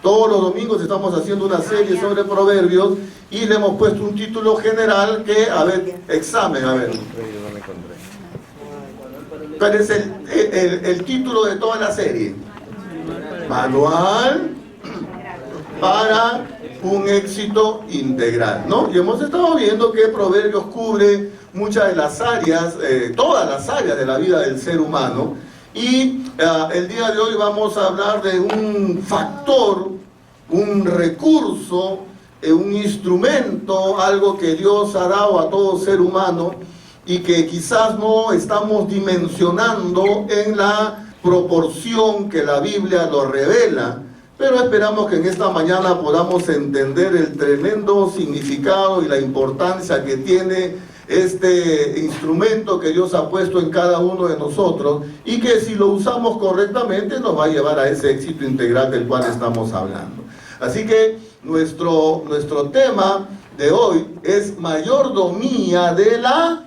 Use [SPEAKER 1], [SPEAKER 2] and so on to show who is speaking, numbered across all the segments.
[SPEAKER 1] Todos los domingos estamos haciendo una serie sobre Proverbios y le hemos puesto un título general que, a ver, examen, a ver. ¿Cuál es el título de toda la serie? Manual para un éxito integral, ¿no? Y hemos estado viendo que Proverbios cubre muchas de las áreas, todas las áreas de la vida del ser humano. Y el día de hoy vamos a hablar de un factor, un recurso, un instrumento, algo que Dios ha dado a todo ser humano y que quizás no estamos dimensionando en la proporción que la Biblia lo revela, pero esperamos que en esta mañana podamos entender el tremendo significado y la importancia que tiene este instrumento que Dios ha puesto en cada uno de nosotros y que si lo usamos correctamente nos va a llevar a ese éxito integral del cual estamos hablando. Así que nuestro tema de hoy es mayordomía de la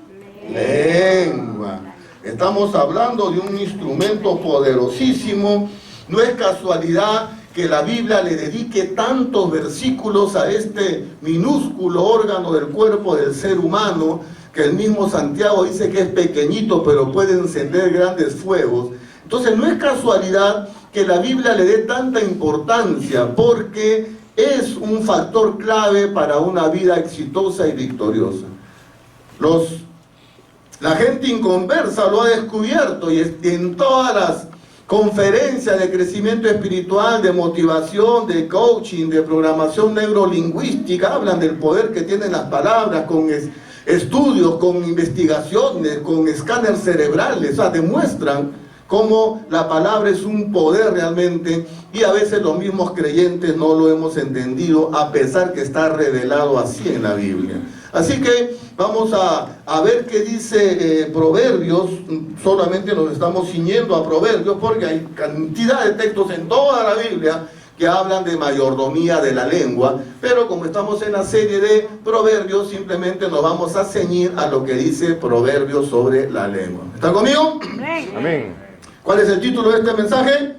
[SPEAKER 1] lengua. Estamos hablando de un instrumento poderosísimo. No es casualidad que la Biblia le dedique tantos versículos a este minúsculo órgano del cuerpo del ser humano, que el mismo Santiago dice que es pequeñito, pero puede encender grandes fuegos. Entonces no es casualidad que la Biblia le dé tanta importancia, porque es un factor clave para una vida exitosa y victoriosa. La gente inconversa lo ha descubierto y en todas las conferencias de crecimiento espiritual, de motivación, de coaching, de programación neurolingüística, hablan del poder que tienen las palabras, con estudios, con investigaciones, con escáneres cerebrales, o sea, demuestran cómo la palabra es un poder realmente, y a veces los mismos creyentes no lo hemos entendido, a pesar que está revelado así en la Biblia. Así que vamos a ver qué dice Proverbios. Solamente nos estamos ciñendo a Proverbios porque hay cantidad de textos en toda la Biblia que hablan de mayordomía de la lengua, pero como estamos en la serie de Proverbios, simplemente nos vamos a ceñir a lo que dice Proverbios sobre la lengua. ¿Están conmigo?
[SPEAKER 2] Amén.
[SPEAKER 1] ¿Cuál es el título de este mensaje?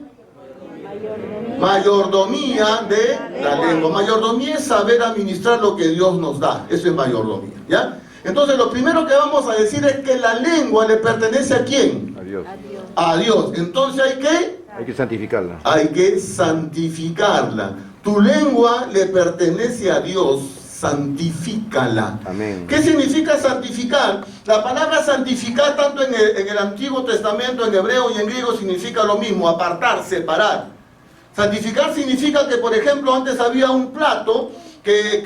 [SPEAKER 1] Mayordomía de la lengua. Mayordomía es saber administrar lo que Dios nos da. Eso es mayordomía, ¿ya? Entonces lo primero que vamos a decir es que la lengua le pertenece ¿a quién?
[SPEAKER 2] A Dios.
[SPEAKER 1] A Dios. Entonces
[SPEAKER 2] Hay que santificarla.
[SPEAKER 1] hay que santificarla. Tu lengua le pertenece a Dios, santifícala.
[SPEAKER 2] Amén.
[SPEAKER 1] ¿Qué significa santificar? La palabra santificar, tanto en el Antiguo Testamento, en hebreo y en griego, significa lo mismo: apartar, separar. Santificar significa que, por ejemplo, antes había un plato que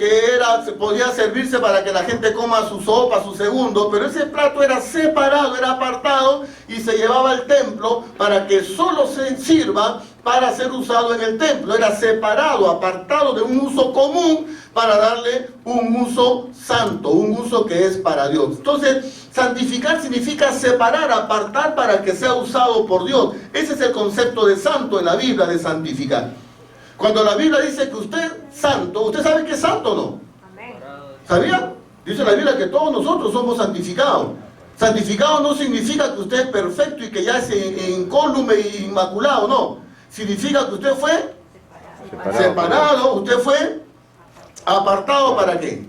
[SPEAKER 1] podía servirse para que la gente coma su sopa, su segundo, pero ese plato era separado, era apartado y se llevaba al templo para que solo se sirva para ser usado en el templo. Era separado, apartado de un uso común para darle un uso santo, un uso que es para Dios. Entonces, santificar significa separar, apartar para que sea usado por Dios. Ese es el concepto de santo en la Biblia, de santificar. Cuando la Biblia dice que usted es santo, ¿usted sabe que es santo o no? ¿Sabía? Dice la Biblia que todos nosotros somos santificados. Santificado no significa que usted es perfecto y que ya es incólume e inmaculado, no. Significa que usted fue separado, usted fue apartado. ¿Para qué?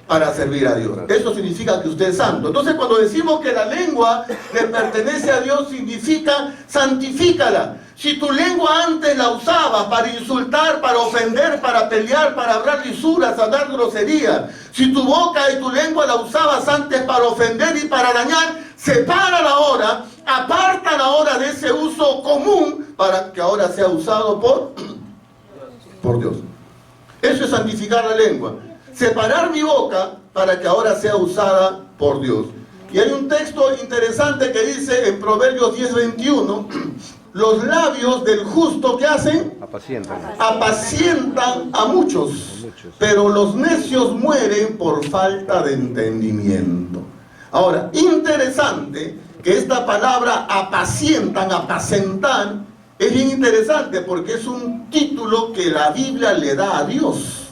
[SPEAKER 1] Para servir a Dios. Eso significa que usted es santo. Entonces, cuando decimos que la lengua le pertenece a Dios, significa santifícala. Si tu lengua antes la usabas para insultar, para ofender, para pelear, para hablar lisuras, hablar groserías, si tu boca y tu lengua la usabas antes para ofender y para dañar, sepárala ahora, apártala ahora de ese uso común para que ahora sea usado por Dios. Eso es santificar la lengua. Separar mi boca para que ahora sea usada por Dios. Y hay un texto interesante que dice en Proverbios 10:21, los labios del justo, ¿qué hacen? Apacientan a muchos, pero los necios mueren por falta de entendimiento. Ahora, interesante que esta palabra apacientan, apacentar, es bien interesante porque es un título que la Biblia le da a Dios.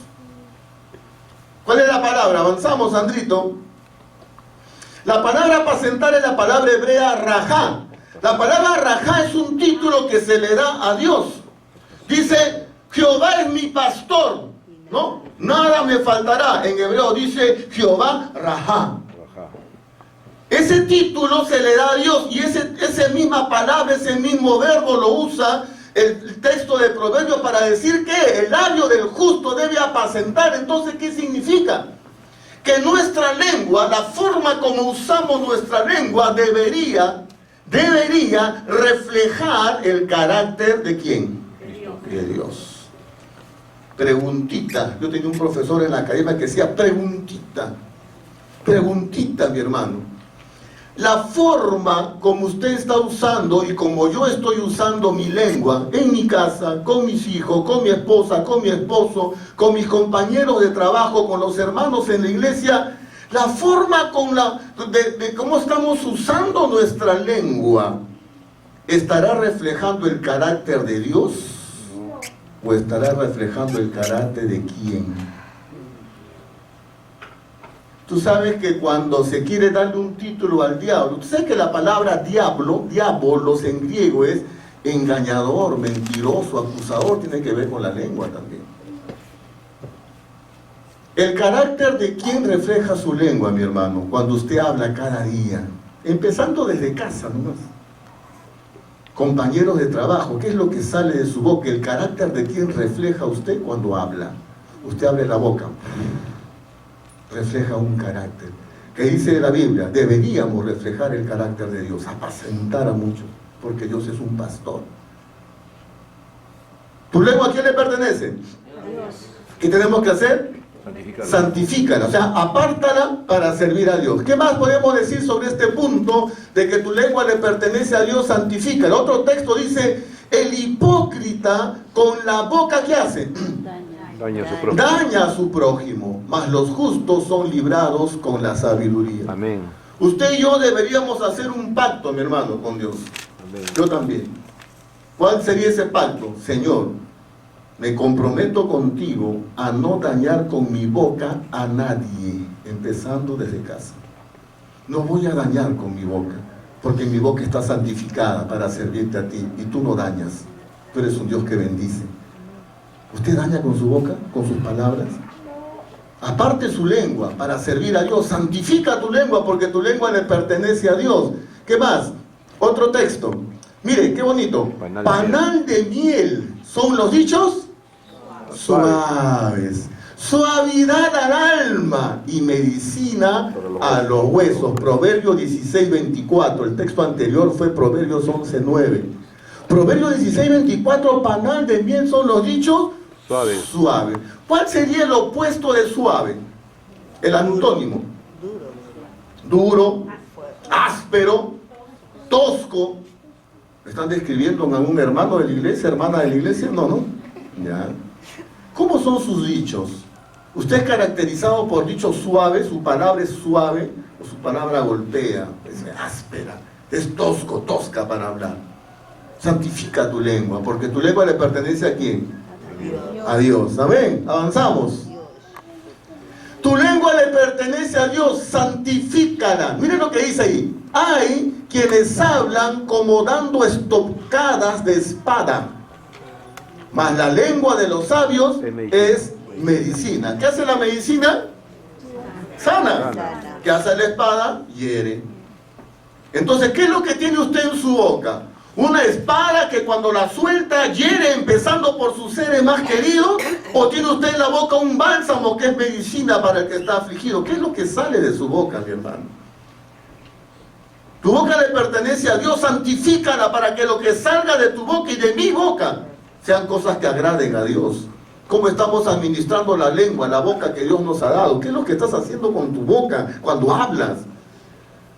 [SPEAKER 1] ¿Cuál es la palabra? Avanzamos, Sandrito. La palabra apacentar es la palabra hebrea rajá. La palabra rajá es un título que se le da a Dios. Dice, Jehová es mi pastor, ¿no? Nada me faltará. En hebreo dice Jehová Rahá. Ese título se le da a Dios y esa misma palabra, ese mismo verbo lo usa el texto de Proverbios para decir que el labio del justo debe apacentar. Entonces, ¿qué significa? Que nuestra lengua, la forma como usamos nuestra lengua debería reflejar el carácter ¿de quién? De Dios. Preguntita. Yo tenía un profesor en la academia que decía preguntita. Preguntita, mi hermano. La forma como usted está usando y como yo estoy usando mi lengua en mi casa, con mis hijos, con mi esposa, con mi esposo, con mis compañeros de trabajo, con los hermanos en la iglesia, la forma de cómo estamos usando nuestra lengua, ¿estará reflejando el carácter de Dios o estará reflejando el carácter de quién? Tú sabes que cuando se quiere darle un título al diablo, tú sabes que la palabra diabolos en griego es engañador, mentiroso, acusador, tiene que ver con la lengua también. El carácter de quién refleja su lengua, mi hermano, cuando usted habla cada día, empezando desde casa nomás. Compañeros de trabajo, ¿qué es lo que sale de su boca? El carácter de quién refleja usted cuando habla. Usted abre la boca, refleja un carácter. ¿Qué dice la Biblia? Deberíamos reflejar el carácter de Dios, apacentar a muchos, porque Dios es un pastor. ¿Tu lengua a quién le pertenece?
[SPEAKER 3] A Dios.
[SPEAKER 1] ¿Qué tenemos que hacer? Santifícala, o sea, apártala para servir a Dios. ¿Qué más podemos decir sobre este punto de que tu lengua le pertenece a Dios? Santifícala. Otro texto dice, el hipócrita con la boca, ¿qué hace? Daña a su prójimo, mas los justos son librados con la sabiduría.
[SPEAKER 2] Amén.
[SPEAKER 1] Usted y yo deberíamos hacer un pacto, mi hermano, con Dios.
[SPEAKER 2] Amén.
[SPEAKER 1] Yo también. ¿Cuál sería ese pacto? Señor, me comprometo contigo a no dañar con mi boca a nadie, empezando desde casa. No voy a dañar con mi boca, porque mi boca está santificada para servirte a ti, y tú no dañas. Tú eres un Dios que bendice. ¿Usted daña con su boca, con sus palabras? Aparte su lengua para servir a Dios. Santifica tu lengua porque tu lengua le pertenece a Dios. ¿Qué más? Otro texto. Mire, qué bonito. Panal de miel son los dichos suaves. Suavidad al alma y medicina a los huesos. Proverbios 16:24. El texto anterior fue Proverbios 11:9. Proverbios 16:24. Panal de miel son los dichos suave. ¿Cuál sería el opuesto de suave? El antónimo. Duro, áspero, tosco. ¿Están describiendo a un hermano de la iglesia, hermana de la iglesia? No. Ya. ¿Cómo son sus dichos? ¿Usted es caracterizado por dichos suaves? ¿Su palabra es suave o su palabra golpea? Es áspera, es tosco, tosca para hablar. Santifica tu lengua, porque tu lengua le pertenece ¿a quién? A Dios. Amén. Avanzamos. Tu lengua le pertenece a Dios, santifícala. Miren lo que dice ahí. Hay quienes hablan como dando estocadas de espada, mas la lengua de los sabios es medicina. ¿Qué hace la medicina? Sana. ¿Qué hace la espada? Hiere. Entonces, ¿qué es lo que tiene usted en su boca? ¿Una espada que cuando la suelta hiere empezando por sus seres más queridos? ¿O tiene usted en la boca un bálsamo que es medicina para el que está afligido? ¿Qué es lo que sale de su boca, mi hermano? Tu boca le pertenece a Dios, santifícala para que lo que salga de tu boca y de mi boca sean cosas que agraden a Dios. ¿Cómo estamos administrando la lengua, la boca que Dios nos ha dado? ¿Qué es lo que estás haciendo con tu boca cuando hablas?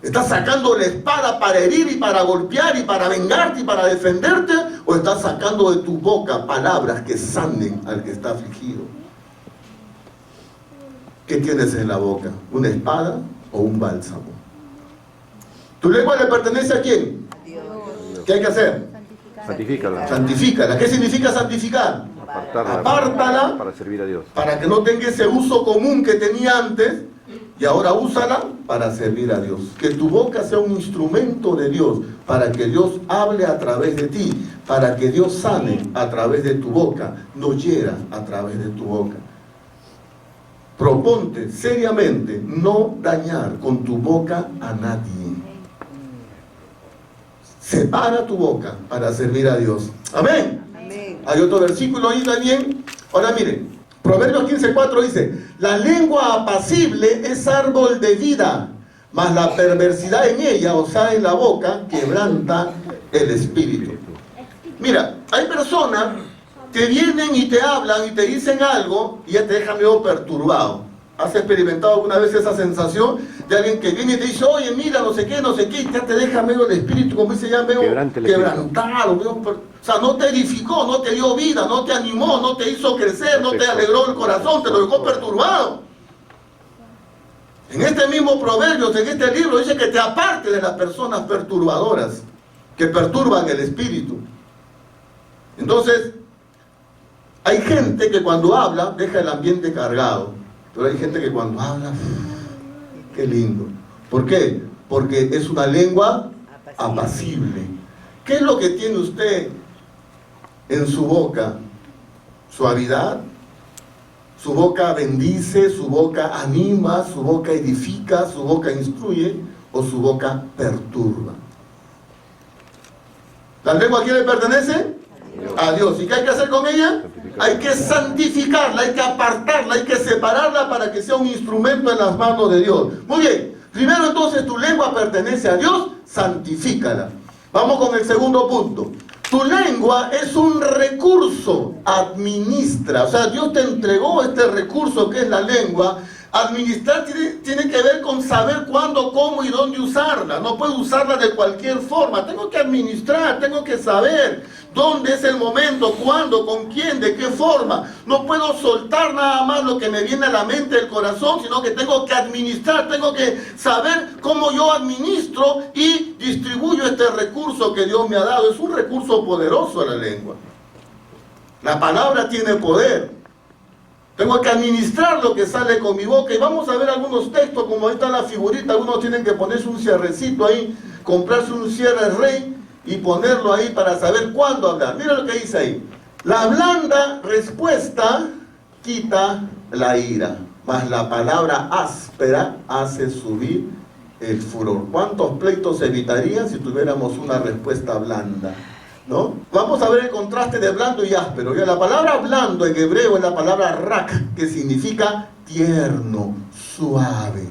[SPEAKER 1] ¿Estás sacando la espada para herir y para golpear y para vengarte y para defenderte? ¿O estás sacando de tu boca palabras que sanen al que está afligido? ¿Qué tienes en la boca? ¿Una espada o un bálsamo? ¿Tu lengua le pertenece a quién?
[SPEAKER 3] A Dios.
[SPEAKER 1] ¿Qué hay que hacer?
[SPEAKER 2] Santifícala.
[SPEAKER 1] Santifícala. ¿Qué significa santificar? Apártala
[SPEAKER 2] para servir a Dios.
[SPEAKER 1] para que no tenga ese uso común que tenía antes y ahora úsala para servir a Dios. Que tu boca sea un instrumento de Dios, para que Dios hable a través de ti, para que Dios sane a través de tu boca, no hiera a través de tu boca. Proponte seriamente no dañar con tu boca a nadie. Separa tu boca para servir a Dios. Amén.
[SPEAKER 3] Amén.
[SPEAKER 1] Hay otro versículo ahí también. Ahora miren, Proverbios 15:4 dice: la lengua apacible es árbol de vida, mas la perversidad en ella, o sea, en la boca, quebranta el espíritu. Mira, hay personas que vienen y te hablan y te dicen algo y ya te dejan medio perturbado. ¿Has experimentado alguna vez esa sensación de alguien que viene y te dice, oye, mira, no sé qué, y ya te deja medio el espíritu, como dice, ya medio quebrantado, o sea, no te edificó, no te dio vida, no te animó, no te hizo crecer, no te alegró el corazón, te lo dejó perturbado? En este mismo Proverbios, en este libro, dice que te aparte de las personas perturbadoras, que perturban el espíritu. Entonces, hay gente que cuando habla deja el ambiente cargado, pero hay gente que cuando habla, qué lindo. ¿Por qué? Porque es una lengua apacible. ¿Qué es lo que tiene usted en su boca? Suavidad. Su boca bendice, su boca anima, su boca edifica, su boca instruye, o su boca perturba. ¿La lengua a quién le pertenece? A Dios. ¿Y qué hay que hacer con ella? Hay que santificarla, hay que apartarla, hay que separarla para que sea un instrumento en las manos de Dios. Muy bien, primero entonces tu lengua pertenece a Dios, santifícala. Vamos con el segundo punto. Tu lengua es un recurso, administra. O sea, Dios te entregó este recurso que es la lengua. Administrar tiene que ver con saber cuándo, cómo y dónde usarla. No puedo usarla de cualquier forma. Tengo que administrar, tengo que saber dónde es el momento, cuándo, con quién, de qué forma. No puedo soltar nada más lo que me viene a la mente, el corazón, sino que tengo que administrar, tengo que saber cómo yo administro y distribuyo este recurso que Dios me ha dado. Es un recurso poderoso la lengua. La palabra tiene poder. Tengo que administrar lo que sale con mi boca. Y vamos a ver algunos textos, como ahí está la figurita. Algunos tienen que ponerse un cierrecito ahí, comprarse un cierre rey y ponerlo ahí para saber cuándo hablar. Mira lo que dice ahí. La blanda respuesta quita la ira, mas la palabra áspera hace subir el furor. ¿Cuántos pleitos se evitarían si tuviéramos una respuesta blanda? ¿No? Vamos a ver el contraste de blando y áspero. Ya, la palabra blando en hebreo es la palabra rak, que significa tierno, suave.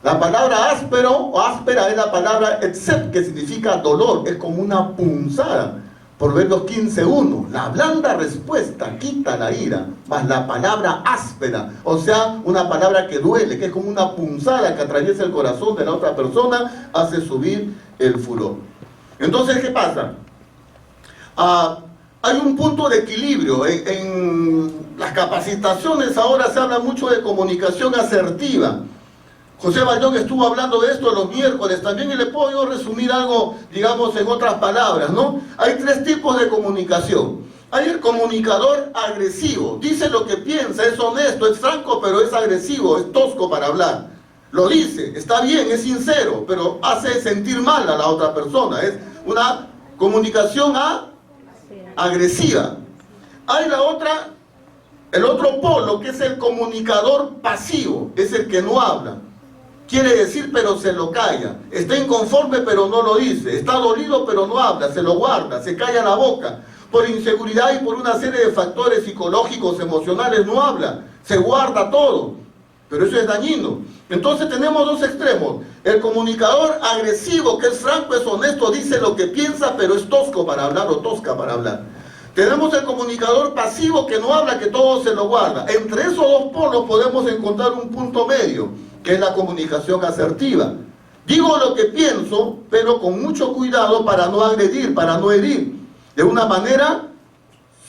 [SPEAKER 1] La palabra áspero o áspera es la palabra etzep, que significa dolor, es como una punzada. Proverbios 15:1. La blanda respuesta quita la ira, mas la palabra áspera, o sea, una palabra que duele, que es como una punzada que atraviesa el corazón de la otra persona, hace subir el furor. Entonces, ¿qué pasa? Hay un punto de equilibrio. En las capacitaciones ahora se habla mucho de comunicación asertiva. José Baldón estuvo hablando de esto los miércoles también, y le puedo yo resumir algo, digamos, en otras palabras, ¿no? Hay tres tipos de comunicación. Hay el comunicador agresivo, dice lo que piensa, es honesto, es franco, pero es agresivo, es tosco para hablar. Lo dice, está bien, es sincero, pero hace sentir mal a la otra persona. Es una comunicación agresiva. Hay el otro polo, que es el comunicador pasivo, es el que no habla. Quiere decir pero se lo calla, está inconforme pero no lo dice, está dolido pero no habla, se lo guarda, se calla la boca. Por inseguridad y por una serie de factores psicológicos, emocionales, no habla, se guarda todo. Pero eso es dañino. Entonces tenemos dos extremos. El comunicador agresivo, que es franco, es honesto, dice lo que piensa, pero es tosco para hablar o tosca para hablar. Tenemos el comunicador pasivo, que no habla, que todo se lo guarda. Entre esos dos polos podemos encontrar un punto medio, que es la comunicación asertiva. Digo lo que pienso, pero con mucho cuidado para no agredir, para no herir. De una manera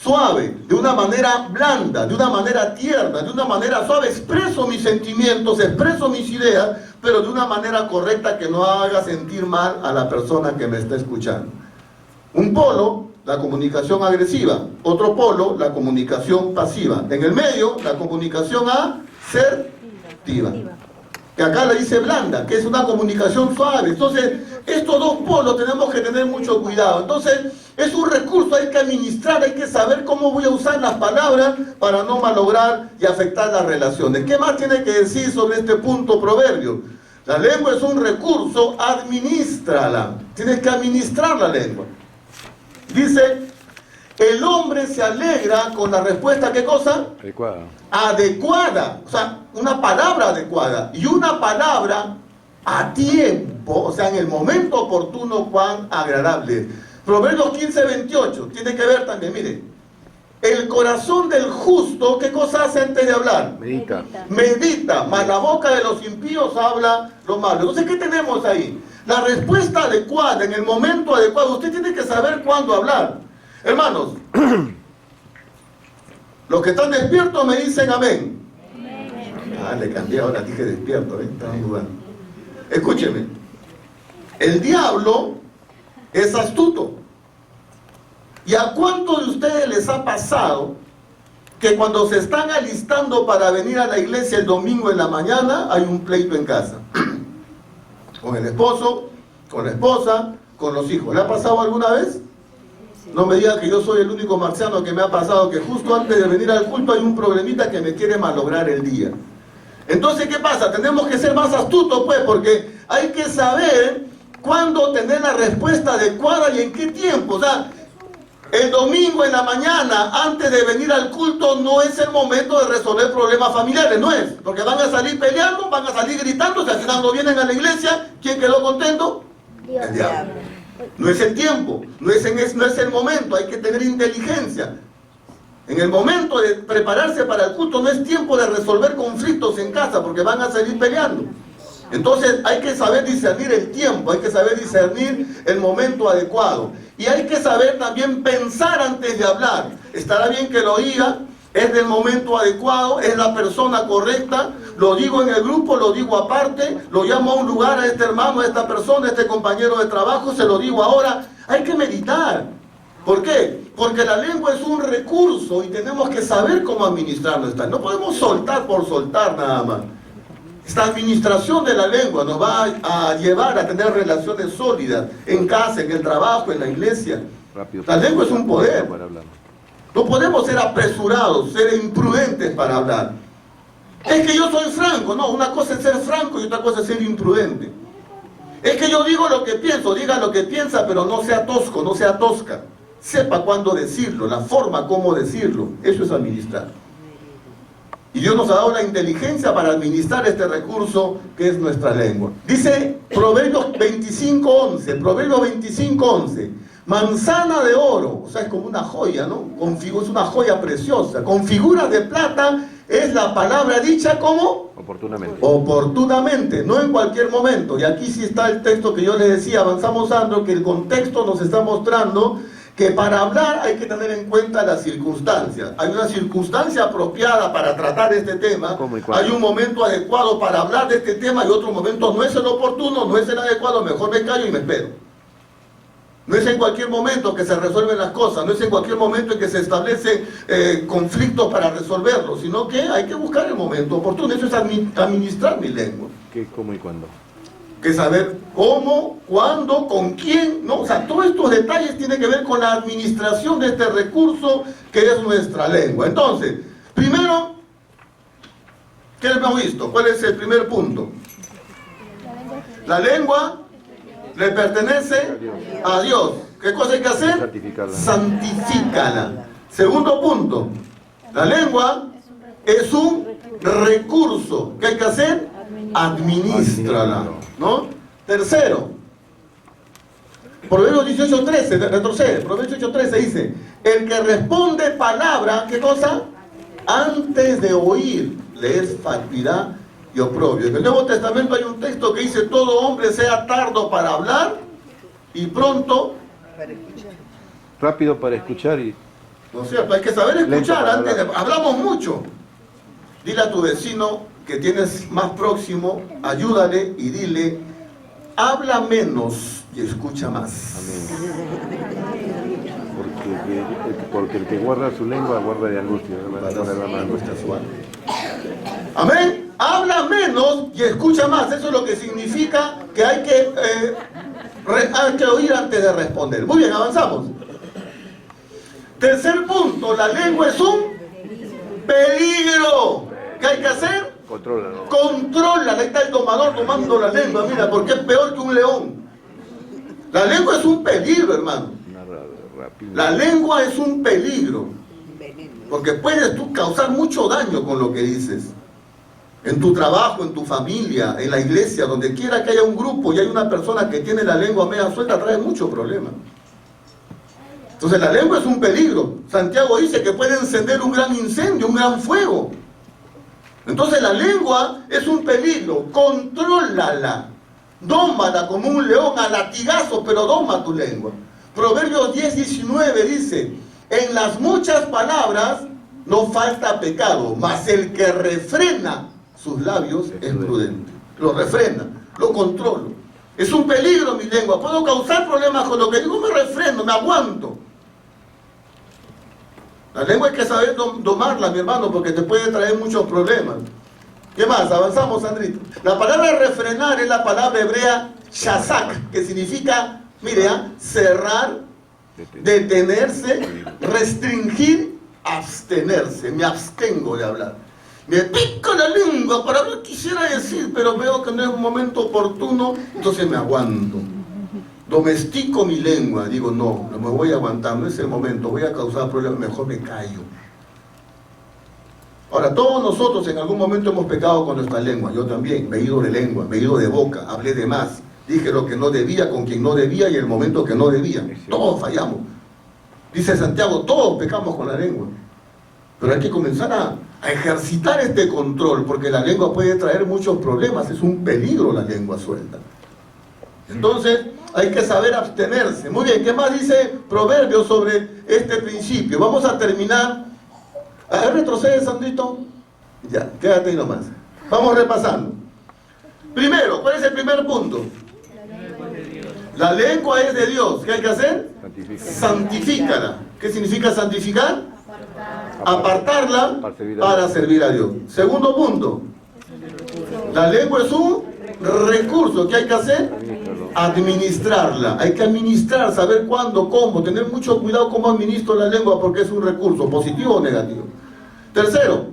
[SPEAKER 1] suave, de una manera blanda, de una manera tierna, de una manera suave. Expreso mis sentimientos, expreso mis ideas, pero de una manera correcta que no haga sentir mal a la persona que me está escuchando. Un polo, la comunicación agresiva. Otro polo, la comunicación pasiva. En el medio, la comunicación asertiva. que acá le dice blanda, que es una comunicación suave. Entonces, estos dos polos tenemos que tener mucho cuidado. Entonces, es un recurso, hay que administrar, hay que saber cómo voy a usar las palabras para no malograr y afectar las relaciones. ¿Qué más tiene que decir sobre este punto proverbio? La lengua es un recurso, administrala. Tienes que administrar la lengua. Dice, el hombre se alegra con la respuesta, ¿qué cosa?
[SPEAKER 2] Adecuada.
[SPEAKER 1] Adecuada, o sea, una palabra adecuada y una palabra a tiempo, o sea, en el momento oportuno, cuán agradable. Proverbios 15:28, tiene que ver también, mire, el corazón del justo, ¿qué cosa hace antes de hablar?
[SPEAKER 2] Medita.
[SPEAKER 1] Medita, mas la boca de los impíos habla lo malo. Entonces, ¿qué tenemos ahí? La respuesta adecuada, en el momento adecuado. Usted tiene que saber cuándo hablar. Hermanos, los que están despiertos me dicen amén. Ah, le cambié ahora, dije despierto, estaban dudando. Escúcheme, el diablo es astuto. ¿Y a cuántos de ustedes les ha pasado que cuando se están alistando para venir a la iglesia el domingo en la mañana hay un pleito en casa? Con el esposo, con la esposa, con los hijos. ¿Le ha pasado alguna vez? No me diga que yo soy el único marciano que me ha pasado, que justo antes de venir al culto hay un problemita que me quiere malograr el día. Entonces, ¿qué pasa? Tenemos que ser más astutos, pues, porque hay que saber cuándo tener la respuesta adecuada y en qué tiempo. O sea, el domingo en la mañana, antes de venir al culto, no es el momento de resolver problemas familiares, no es. Porque van a salir peleando, van a salir gritando, si al final no vienen a la iglesia, ¿quién quedó contento?
[SPEAKER 3] Dios.
[SPEAKER 1] El diablo. No es el tiempo, no es el momento, hay que tener inteligencia. En el momento de prepararse para el culto no es tiempo de resolver conflictos en casa porque van a salir peleando. Entonces hay que saber discernir el tiempo, hay que saber discernir el momento adecuado. Y hay que saber también pensar antes de hablar. Estará bien que lo diga, es del momento adecuado, es la persona correcta, lo digo en el grupo, lo digo aparte, lo llamo a un lugar a este hermano, a esta persona, a este compañero de trabajo, se lo digo ahora. Hay que meditar. ¿Por qué? Porque la lengua es un recurso y tenemos que saber cómo administrarlo. No podemos soltar por soltar nada más. Esta administración de la lengua nos va a llevar a tener relaciones sólidas en casa, en el trabajo, en la iglesia. La lengua es un poder. No podemos ser apresurados, ser imprudentes para hablar. Es que yo soy franco. No, una cosa es ser franco y otra cosa es ser imprudente. Es que yo digo lo que pienso, diga lo que piensa, pero no sea tosco, no sea tosca. Sepa cuándo decirlo, la forma como decirlo. Eso es administrar. Y Dios nos ha dado la inteligencia para administrar este recurso que es nuestra lengua. Dice Proverbios 25:11, Proverbios 25:11, manzana de oro, o sea, es como una joya, ¿no? Es una joya preciosa. Con figuras de plata es la palabra dicha como
[SPEAKER 2] oportunamente.
[SPEAKER 1] Oportunamente, no en cualquier momento. Y aquí sí está el texto que yo les decía, avanzamos, Sandro, que el contexto nos está mostrando que para hablar hay que tener en cuenta las circunstancias. Hay una circunstancia apropiada para tratar este tema, hay un momento adecuado para hablar de este tema y otro momento no es el oportuno, no es el adecuado, mejor me callo y me espero. No es en cualquier momento que se resuelven las cosas, no es en cualquier momento en que se establecen conflictos para resolverlos, sino que hay que buscar el momento oportuno. Eso es administrar mi lengua.
[SPEAKER 2] ¿Qué, cómo y cuándo?
[SPEAKER 1] Que saber cómo, cuándo, con quién, ¿no? O sea, todos estos detalles tienen que ver con la administración de este recurso que es nuestra lengua. Entonces, primero, ¿qué hemos visto? ¿Cuál es el primer punto? La lengua le pertenece a Dios. ¿Qué cosa hay que hacer?
[SPEAKER 2] Santificarla.
[SPEAKER 1] Santifícala. Segundo punto, la lengua es un recurso. ¿Qué hay que hacer? Administrala, ¿no? Tercero, Proverbios 18:13, retrocede, Proverbios 18:13 dice, el que responde palabra, ¿qué cosa? Antes de oír, le es fatuidad y oprobio. En el Nuevo Testamento hay un texto que dice, todo hombre sea tardo para hablar y pronto
[SPEAKER 2] rápido para escuchar y...
[SPEAKER 1] ¿No es cierto? Hay que saber escuchar antes de... Hablamos mucho. Dile a tu vecino que tienes más próximo, ayúdale y dile, habla menos y escucha más.
[SPEAKER 2] Amén. Porque el que guarda su lengua guarda de angustia.
[SPEAKER 1] Amén. Habla habla menos y escucha más. Eso es lo que significa que hay que oír antes de responder. Muy bien, avanzamos. Tercer punto, la lengua es un peligro. ¿Qué hay que hacer?
[SPEAKER 2] Contrólalo.
[SPEAKER 1] Contrólala. Ahí está el domador tomando la lengua, mira, porque es peor que un león. La lengua es un peligro, hermano. La lengua es un peligro, porque puedes tú causar mucho daño con lo que dices. En tu trabajo, en tu familia, en la iglesia, donde quiera que haya un grupo y hay una persona que tiene la lengua media suelta, trae muchos problemas. Entonces la lengua es un peligro. Santiago dice que puede encender un gran incendio, un gran fuego. Entonces la lengua es un peligro. Contrólala. Dómala como un león a latigazos, pero doma tu lengua. Proverbios 10:19 dice: en las muchas palabras no falta pecado, mas el que refrena sus labios es prudente. Lo refrena, lo controlo. Es un peligro mi lengua. Puedo causar problemas con lo que digo, me refreno, me aguanto. La lengua hay que saber domarla, mi hermano, porque te puede traer muchos problemas. ¿Qué más? Avanzamos, Sandrito. La palabra refrenar es la palabra hebrea shazak, que significa, mire, cerrar, detenerse, restringir, abstenerse. Me abstengo de hablar. Me pico la lengua para ver qué quisiera decir, pero veo que no es un momento oportuno, entonces me aguanto. Domestico mi lengua, digo, no me voy a aguantar, no es el momento, voy a causar problemas, mejor me callo. Ahora, todos nosotros en algún momento hemos pecado con nuestra lengua, yo también, me he ido de lengua, me he ido de boca, hablé de más, dije lo que no debía con quien no debía y el momento que no debía. Todos fallamos. Dice Santiago, todos pecamos con la lengua. Pero hay que comenzar a ejercitar este control, porque la lengua puede traer muchos problemas, es un peligro la lengua suelta. Entonces, hay que saber abstenerse. Muy bien, ¿qué más dice Proverbios sobre este principio? Vamos a terminar. A ver, retrocede, Sandrito. Ya, quédate ahí nomás. Vamos repasando. Primero, ¿cuál es el primer punto? La lengua es de Dios. ¿Qué hay que hacer? Santifícala. ¿Qué significa santificar? Apartarla para servir a Dios. Segundo punto. La lengua es un recurso. ¿Qué hay que hacer? Administrarla. Hay que administrar, saber cuándo, cómo, tener mucho cuidado cómo administro la lengua, porque es un recurso, positivo o negativo. Tercero,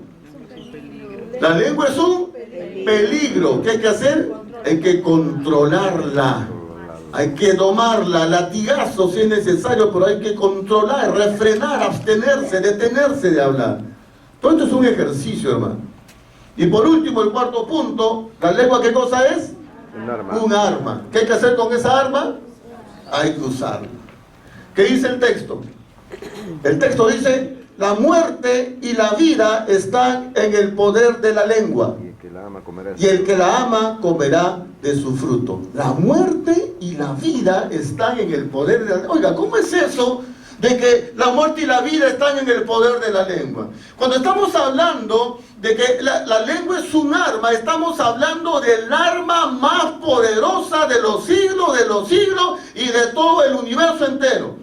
[SPEAKER 1] la lengua es un peligro. ¿Qué hay que hacer? Hay que controlarla. Hay que domarla, latigazos si es necesario, pero hay que controlar, refrenar, abstenerse, detenerse de hablar. Todo esto es un ejercicio, hermano. Y por último, el cuarto punto, ¿la lengua qué cosa es?
[SPEAKER 2] Un arma.
[SPEAKER 1] Un arma. ¿Qué hay que hacer con esa arma? Hay que usarla. ¿Qué dice el texto? El texto dice: la muerte y la vida están en el poder de la lengua.
[SPEAKER 2] Y el que la ama comerá.
[SPEAKER 1] Y el que la ama comerá de su fruto. La muerte y la vida están en el poder de la lengua. Oiga, ¿cómo es eso de que la muerte y la vida están en el poder de la lengua? Cuando estamos hablando de que la lengua es un arma, estamos hablando del arma más poderosa de los siglos y de todo el universo entero.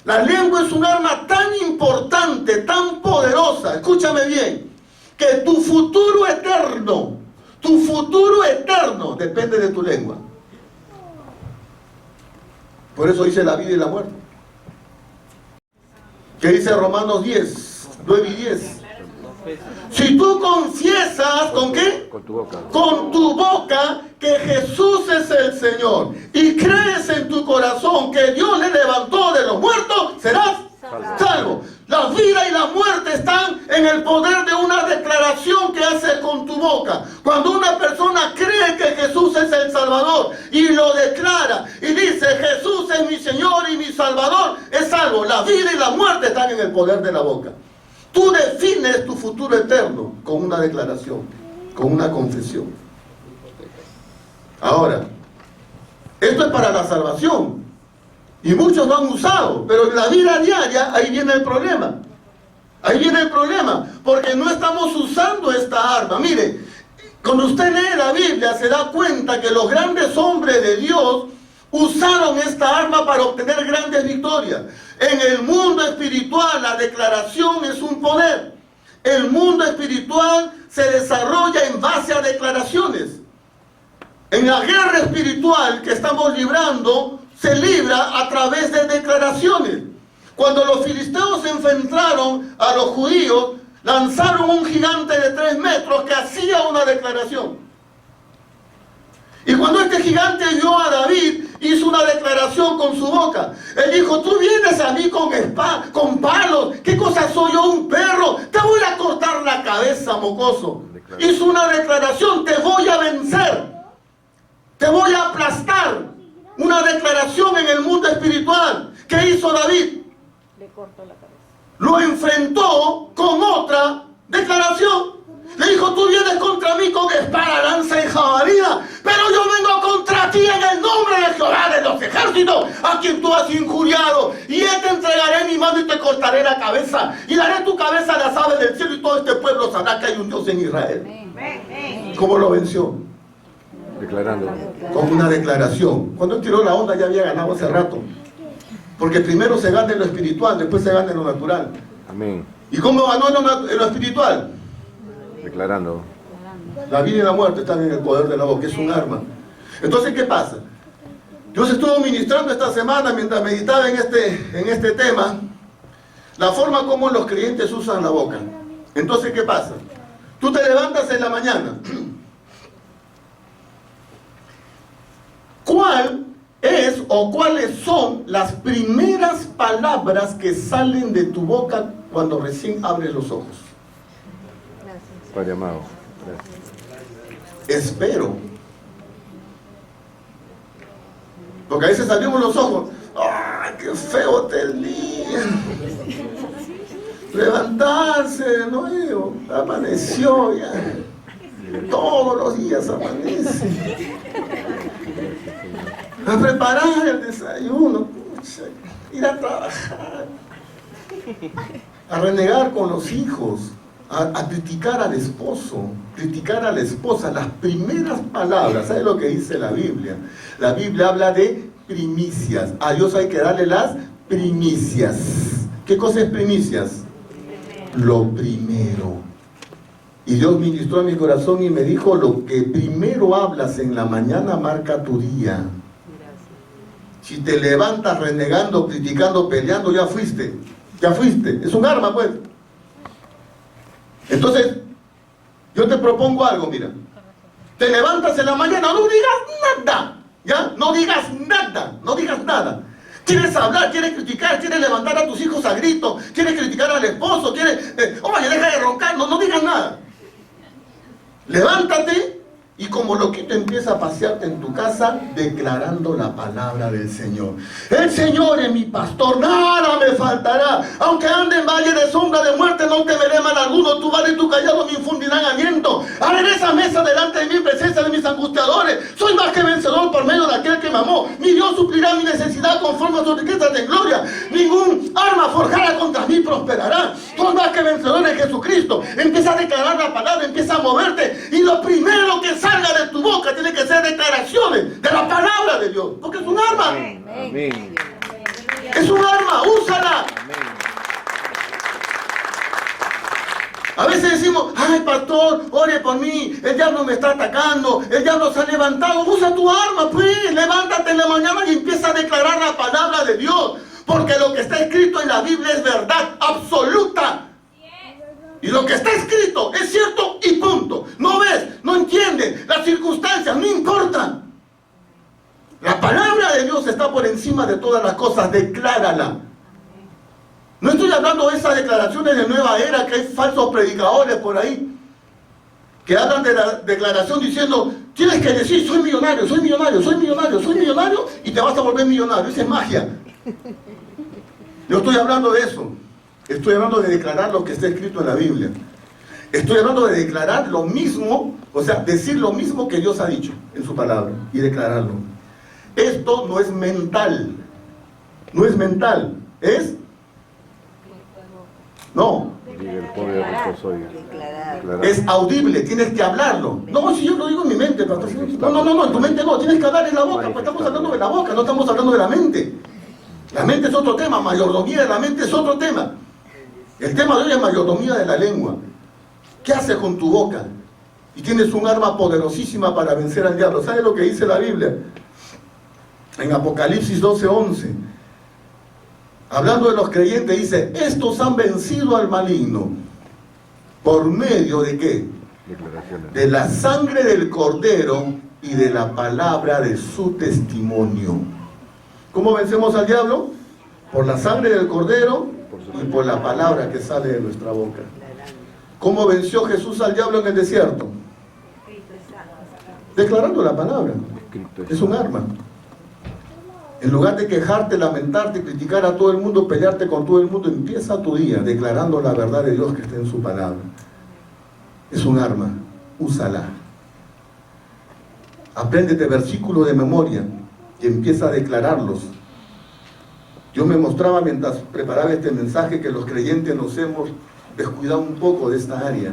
[SPEAKER 1] La lengua es un arma tan importante, tan poderosa, escúchame bien, que tu futuro eterno depende de tu lengua. Por eso dice la vida y la muerte. ¿Qué dice Romanos 10, 9 y 10? Si tú confiesas, ¿con qué?
[SPEAKER 2] Con tu boca.
[SPEAKER 1] Con tu boca que Jesús es el Señor y crees en tu corazón que Dios le levantó de los muertos, serás salvo. La vida y la muerte están en el poder de una declaración que haces con tu boca. Cuando una persona cree que Jesús es el Salvador y lo declara y dice: Jesús es mi Señor y mi Salvador, es salvo. La vida y la muerte están en el poder de la boca. Tú defines tu futuro eterno con una declaración, con una confesión. Ahora, esto es para la salvación. Y muchos lo han usado, pero en la vida diaria ahí viene el problema. Ahí viene el problema, porque no estamos usando esta arma. Mire, cuando usted lee la Biblia se da cuenta que los grandes hombres de Dios usaron esta arma para obtener grandes victorias. En el mundo espiritual la declaración es un poder. El mundo espiritual se desarrolla en base a declaraciones. En la guerra espiritual que estamos librando, se libra a través de declaraciones. Cuando los filisteos se enfrentaron a los judíos, lanzaron un gigante de 3 metros que hacía una declaración. Y cuando este gigante vio a David, hizo una declaración con su boca. Él dijo: tú vienes a mí con espada, con palos. ¿Qué cosa soy yo, un perro? Te voy a cortar la cabeza, mocoso. Hizo una declaración: te voy a vencer. Te voy a aplastar. Una declaración en el mundo espiritual. ¿Qué hizo David?
[SPEAKER 3] Le cortó la cabeza.
[SPEAKER 1] Lo enfrentó con otra declaración. Le dijo: tú vienes contra mí con espada, lanza y jabalina, pero yo vengo contra ti en el nombre de Jehová de los ejércitos, a quien tú has injuriado, y él te entregaré en mi mano y te cortaré la cabeza, y daré tu cabeza a las aves del cielo, y todo este pueblo sabrá que hay un Dios en Israel. ¿Cómo lo venció?
[SPEAKER 2] Declarando.
[SPEAKER 1] Con una declaración. Cuando él tiró la onda ya había ganado hace rato. Porque primero se gana en lo espiritual, después se gana en lo natural.
[SPEAKER 2] Amén.
[SPEAKER 1] ¿Y cómo ganó en lo espiritual?
[SPEAKER 2] Declarando.
[SPEAKER 1] La vida y la muerte están en el poder de la boca, es un arma. Entonces, ¿qué pasa? Dios estuvo ministrando esta semana mientras meditaba en este tema, la forma como los creyentes usan la boca. Entonces, ¿qué pasa? Tú te levantas en la mañana. ¿Cuál es o cuáles son las primeras palabras que salen de tu boca cuando recién abres los ojos?
[SPEAKER 2] Padre amado. Gracias.
[SPEAKER 1] Espero. Porque a veces abrimos los ojos. ¡Ay, qué feo te el día! Levantarse de nuevo. Amaneció ya. Todos los días amanece. A preparar el desayuno. Pucha, ir a trabajar. A renegar con los hijos. A criticar al esposo, criticar a la esposa. Las primeras palabras, ¿sabes lo que dice la Biblia? La Biblia habla de primicias. A Dios hay que darle las primicias. ¿Qué cosa es primicias? Lo primero. Y Dios ministró a mi corazón y me dijo: lo que primero hablas en la mañana marca tu día. Si te levantas renegando, criticando, peleando, ya fuiste. Es un arma, pues. Entonces, yo te propongo algo, mira. Te levantas en la mañana, no digas nada, ¿ya? No digas nada. Quieres hablar, quieres criticar, quieres levantar a tus hijos a gritos, quieres criticar al esposo, quieres... oye, deja de roncar, no digas nada. Levántate y como loquito empieza a pasearte en tu casa declarando la palabra del Señor. El Señor es mi pastor, nada me faltará. Aunque ande en valle de sombra de muerte, no temeré mal alguno. Tu vara y tu callado me infundirán aliento. Haré esa mesa delante de mí en presencia de mis angustiadores. Soy más que vencedor por medio de aquel que me amó. Mi Dios suplirá mi necesidad conforme a sus riquezas de gloria. Ningún arma forjada contra mí prosperará. Soy más que vencedor en Jesucristo. Empieza a declarar la palabra, empieza a moverte. Y lo primero que salga de tu boca tiene que ser declaraciones de la palabra de Dios. Porque es un arma.
[SPEAKER 2] Amén.
[SPEAKER 1] Es un arma, úsala. A veces decimos: ay, pastor, ore por mí, el diablo me está atacando, el diablo se ha levantado. Usa tu arma, pues, levántate en la mañana y empieza a declarar la palabra de Dios. Porque lo que está escrito en la Biblia es verdad absoluta. Y lo que está escrito es cierto y punto. No ves, no entiendes, las circunstancias no importan. La palabra de Dios está por encima de todas las cosas, declárala. No estoy hablando de esas declaraciones de nueva era que hay falsos predicadores por ahí que hablan de la declaración diciendo: tienes que decir soy millonario, soy millonario, soy millonario, soy millonario, y te vas a volver millonario. Esa es magia. Yo estoy hablando de eso. Estoy hablando de declarar lo que está escrito en la Biblia. Estoy hablando de declarar lo mismo, o sea, decir lo mismo que Dios ha dicho en su palabra y declararlo. Esto no es mental. No es mental. Es... no.
[SPEAKER 2] Diga el poderoso soy. Declarar.
[SPEAKER 1] Es audible, tienes que hablarlo. No, si yo lo digo en mi mente, pastor. No, en tu mente no, tienes que hablar en la boca, pues estamos hablando de la boca, no estamos hablando de la mente. La mente es otro tema, mayordomía de la mente es otro tema. El tema de hoy es mayordomía de la lengua. ¿Qué haces con tu boca? Y tienes un arma poderosísima para vencer al diablo. ¿Sabe lo que dice la Biblia? En Apocalipsis 12:11. Hablando de los creyentes, dice, estos han vencido al maligno. ¿Por medio de qué? De la sangre del Cordero y de la palabra de su testimonio. ¿Cómo vencemos al diablo? Por la sangre del Cordero y por la palabra que sale de nuestra boca. ¿Cómo venció Jesús al diablo en el desierto? Declarando la palabra. Es un arma. En lugar de quejarte, lamentarte, criticar a todo el mundo, pelearte con todo el mundo, empieza tu día declarando la verdad de Dios que está en su palabra. Es un arma, úsala. Apréndete versículos de memoria y empieza a declararlos. Yo me mostraba mientras preparaba este mensaje que los creyentes nos hemos descuidado un poco de esta área.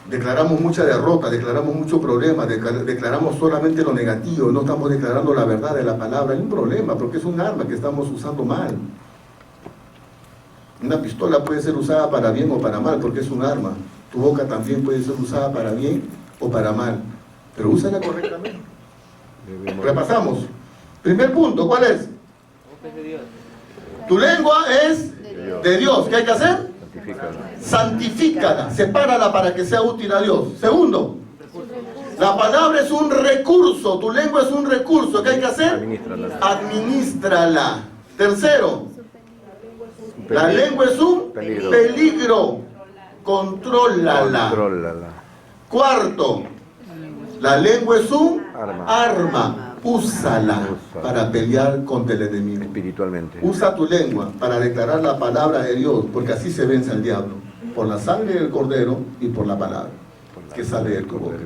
[SPEAKER 1] Declaramos mucha derrota, declaramos mucho problema, declaramos solamente lo negativo, no estamos declarando la verdad de la palabra. Hay un problema porque es un arma que estamos usando mal. Una pistola puede ser usada para bien o para mal porque es un arma. Tu boca también puede ser usada para bien o para mal, pero úsala correctamente. Repasamos. Primer punto, ¿cuál es? Tu lengua es de Dios. ¿Qué hay que hacer? Santifícala, sepárala para que sea útil a Dios. Segundo, la palabra es un recurso, tu lengua es un recurso. ¿Qué hay que hacer? Administrala. Tercero, la lengua es un peligro. Contrólala. Cuarto, la lengua es un arma. Úsala para pelear contra el enemigo.
[SPEAKER 2] Espiritualmente.
[SPEAKER 1] Usa tu lengua para declarar la palabra de Dios, porque así se vence al diablo. Por la sangre del Cordero y por la palabra que sale de tu boca.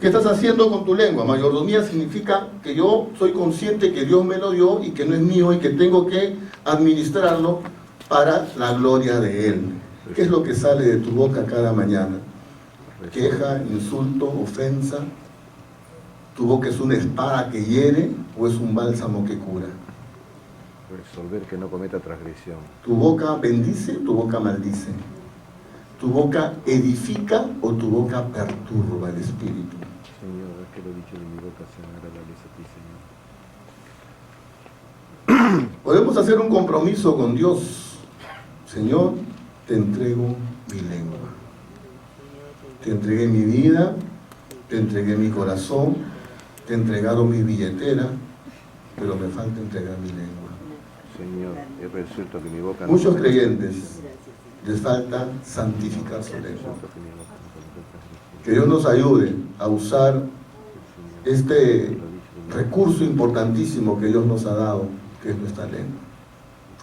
[SPEAKER 1] ¿Qué estás haciendo con tu lengua? Mayordomía significa que yo soy consciente que Dios me lo dio y que no es mío y que tengo que administrarlo para la gloria de Él. ¿Qué es lo que sale de tu boca cada mañana? Queja, insulto, ofensa. ¿Tu boca es una espada que hiere o es un bálsamo que cura?
[SPEAKER 2] Resolver que no cometa transgresión.
[SPEAKER 1] ¿Tu boca bendice o tu boca maldice? ¿Tu boca edifica o tu boca perturba el espíritu?
[SPEAKER 2] Señor, es que lo dicho de mi boca sea agradable a ti, Señor.
[SPEAKER 1] Podemos hacer un compromiso con Dios. Señor, te entrego mi lengua. Te entregué mi vida, te entregué mi corazón, te he entregado mi billetera, pero me falta entregar mi lengua.
[SPEAKER 2] Señor, he resuelto que mi boca...
[SPEAKER 1] Muchos creyentes les falta santificar su lengua. Que Dios nos ayude a usar este recurso importantísimo que Dios nos ha dado, que es nuestra lengua.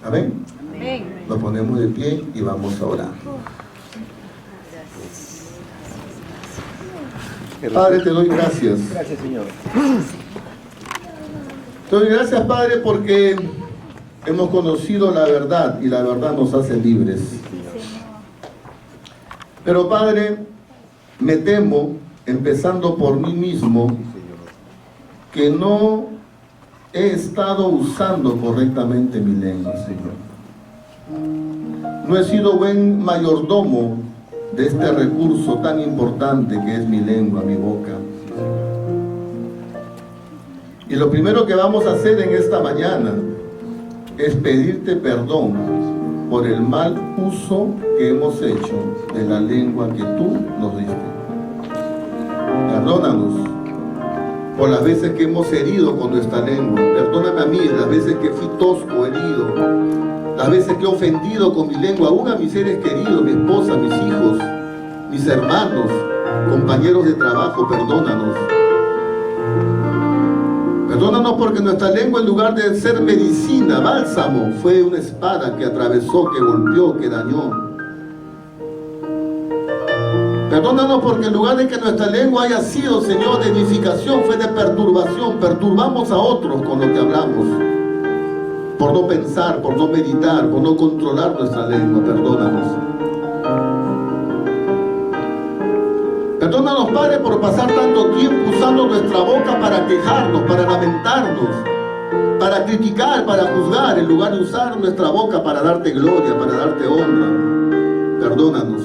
[SPEAKER 1] ¿Amén? Amén. Nos ponemos de pie y vamos a orar. Padre, te doy gracias.
[SPEAKER 3] Gracias, Señor.
[SPEAKER 1] Te doy gracias, Padre, porque hemos conocido la verdad y la verdad nos hace libres. Pero, Padre, me temo, empezando por mí mismo, que no he estado usando correctamente mi lengua, Señor. No he sido buen mayordomo de este recurso tan importante que es mi lengua, mi boca. Y lo primero que vamos a hacer en esta mañana es pedirte perdón por el mal uso que hemos hecho de la lengua que tú nos diste. Perdónanos por las veces que hemos herido con nuestra lengua. Perdóname a mí las veces que fui tosco, herido, las veces que he ofendido con mi lengua aún a mis seres queridos, mi esposa, mis hijos, mis hermanos, compañeros de trabajo. Perdónanos. Perdónanos porque nuestra lengua, en lugar de ser medicina, bálsamo, fue una espada que atravesó, que golpeó, que dañó. Perdónanos porque en lugar de que nuestra lengua haya sido, Señor, de edificación, fue de perturbación. Perturbamos a otros con lo que hablamos. Por no pensar, por no meditar, por no controlar nuestra lengua. Perdónanos. Perdónanos, Padre, por pasar tanto tiempo usando nuestra boca para quejarnos, para lamentarnos, para criticar, para juzgar, en lugar de usar nuestra boca para darte gloria, para darte honra. Perdónanos.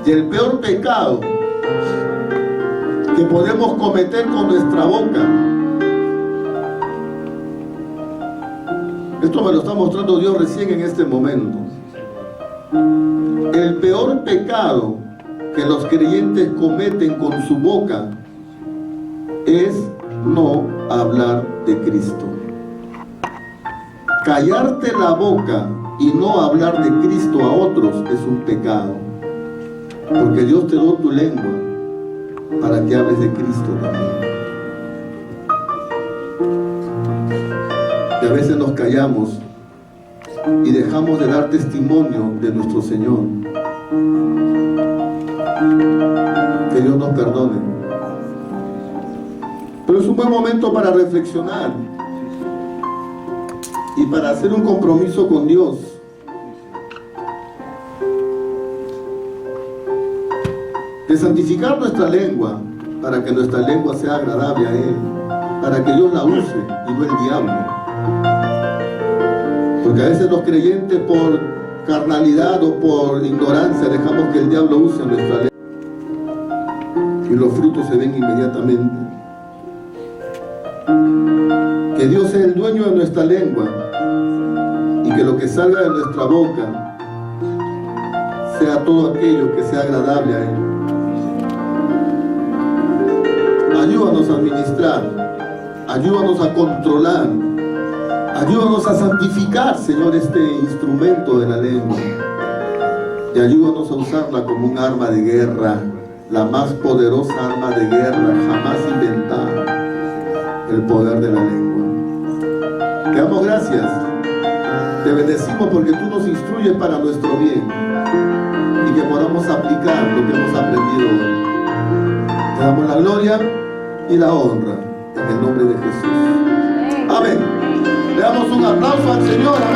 [SPEAKER 1] Y el peor pecado que podemos cometer con nuestra boca, esto me lo está mostrando Dios recién en este momento, el peor pecado que los creyentes cometen con su boca es no hablar de Cristo. Callarte la boca y no hablar de Cristo a otros es un pecado, porque Dios te dio tu lengua para que hables de Cristo también. Y a veces nos callamos y dejamos de dar testimonio de nuestro Señor. Que Dios nos perdone. Pero es un buen momento para reflexionar y para hacer un compromiso con Dios. De santificar nuestra lengua para que nuestra lengua sea agradable a Él, para que Dios la use y no el diablo. Porque a veces los creyentes por carnalidad o por ignorancia dejamos que el diablo use nuestra lengua y los frutos se ven inmediatamente. Que Dios sea el dueño de nuestra lengua y que lo que salga de nuestra boca sea todo aquello que sea agradable a Él. Ayúdanos a administrar, ayúdanos a controlar, ayúdanos a santificar, Señor, este instrumento de la lengua, y ayúdanos a usarla como un arma de guerra, la más poderosa arma de guerra jamás inventada, el poder de la lengua. Te damos gracias, te bendecimos porque tú nos instruyes para nuestro bien y que podamos aplicar lo que hemos aprendido hoy. Te damos la gloria y la honra en el nombre de Jesús. Amén. Le damos un aplauso al Señor. Amén.